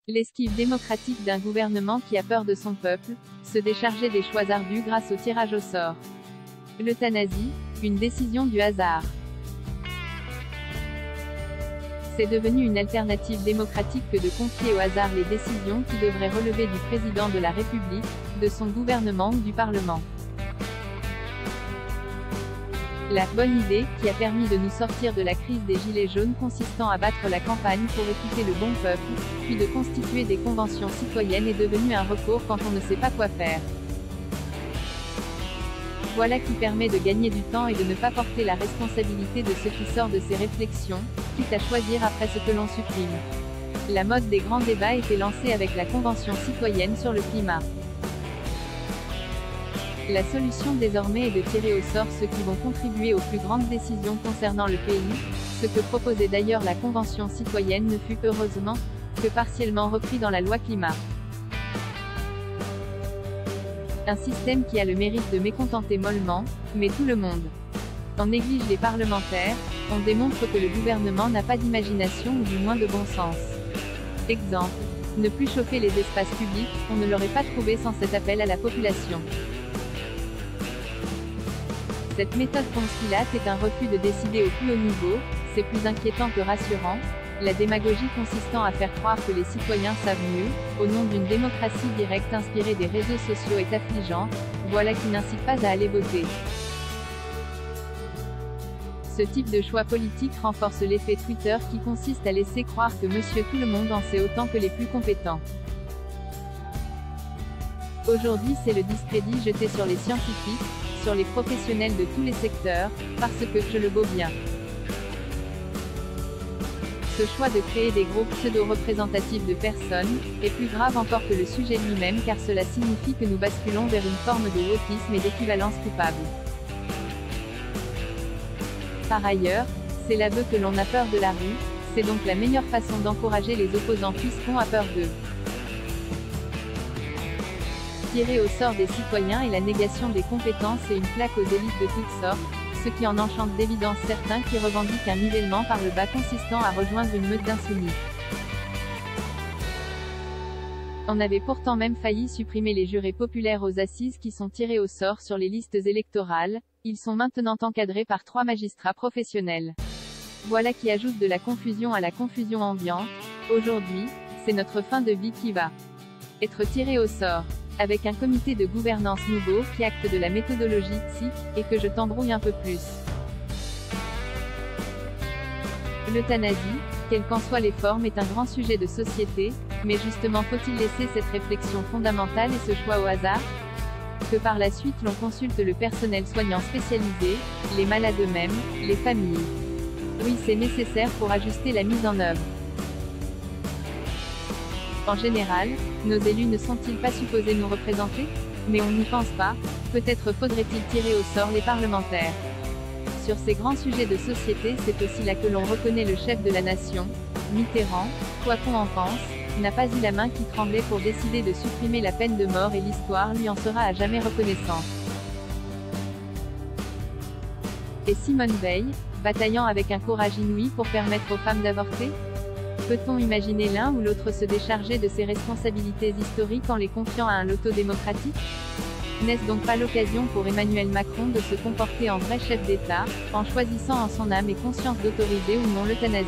L'esquive démocratique d'un gouvernement qui a peur de son peuple, se décharger des choix ardus grâce au tirage au sort. L'euthanasie, une décision du hasard. C'est devenu une alternative démocratique que de confier au hasard les décisions qui devraient relever du président de la République, de son gouvernement ou du Parlement. La bonne idée, qui a permis de nous sortir de la crise des gilets jaunes consistant à battre la campagne pour écouter le bon peuple, puis de constituer des conventions citoyennes est devenue un recours quand on ne sait pas quoi faire. Voilà qui permet de gagner du temps et de ne pas porter la responsabilité de ce qui sort de ces réflexions, quitte à choisir après ce que l'on supprime. La mode des grands débats était lancée avec la Convention citoyenne sur le climat. La solution désormais est de tirer au sort ceux qui vont contribuer aux plus grandes décisions concernant le pays, ce que proposait d'ailleurs la Convention citoyenne ne fut heureusement que partiellement repris dans la loi climat. Un système qui a le mérite de mécontenter mollement, mais tout le monde. On néglige les parlementaires, on démontre que le gouvernement n'a pas d'imagination ou du moins de bon sens. Exemple, ne plus chauffer les espaces publics, on ne l'aurait pas trouvé sans cet appel à la population. Cette méthode Ponce Pilate est un refus de décider au plus haut niveau, c'est plus inquiétant que rassurant. La démagogie consistant à faire croire que les citoyens savent mieux, au nom d'une démocratie directe inspirée des réseaux sociaux est affligeant, voilà qui n'incite pas à aller voter. Ce type de choix politique renforce l'effet Twitter qui consiste à laisser croire que Monsieur Tout le Monde en sait autant que les plus compétents. Aujourd'hui c'est le discrédit jeté sur les scientifiques, sur les professionnels de tous les secteurs, parce que, je le vaux bien. Ce choix de créer des groupes pseudo-représentatifs de personnes, est plus grave encore que le sujet lui-même car cela signifie que nous basculons vers une forme de wokisme et d'équivalence coupable. Par ailleurs, c'est l'aveu que l'on a peur de la rue, c'est donc la meilleure façon d'encourager les opposants puisqu'on a peur d'eux. Tirer au sort des citoyens et la négation des compétences et une plaque aux élites de toutes sortes, ce qui en enchante d'évidence certains qui revendiquent un nivellement par le bas consistant à rejoindre une meute d'insoumis. On avait pourtant même failli supprimer les jurés populaires aux assises qui sont tirés au sort sur les listes électorales, ils sont maintenant encadrés par 3 magistrats professionnels. Voilà qui ajoute de la confusion à la confusion ambiante. Aujourd'hui, c'est notre fin de vie qui va être tiré au sort. Avec un comité de gouvernance nouveau qui acte de la méthodologie TSIC, et que je t'embrouille un peu plus. L'euthanasie, quelles qu'en soient les formes, est un grand sujet de société, mais justement faut-il laisser cette réflexion fondamentale et ce choix au hasard? Que par la suite l'on consulte le personnel soignant spécialisé, les malades eux-mêmes, les familles. Oui, c'est nécessaire pour ajuster la mise en œuvre. En général, nos élus ne sont-ils pas supposés nous représenter? Mais on n'y pense pas, peut-être faudrait-il tirer au sort les parlementaires. Sur ces grands sujets de société, c'est aussi là que l'on reconnaît le chef de la nation. Mitterrand, quoi qu'on en pense, n'a pas eu la main qui tremblait pour décider de supprimer la peine de mort et l'histoire lui en sera à jamais reconnaissante. Et Simone Veil, bataillant avec un courage inouï pour permettre aux femmes d'avorter? Peut-on imaginer l'un ou l'autre se décharger de ses responsabilités historiques en les confiant à un loto démocratique? N'est-ce donc pas l'occasion pour Emmanuel Macron de se comporter en vrai chef d'État, en choisissant en son âme et conscience d'autoriser ou non l'euthanasie?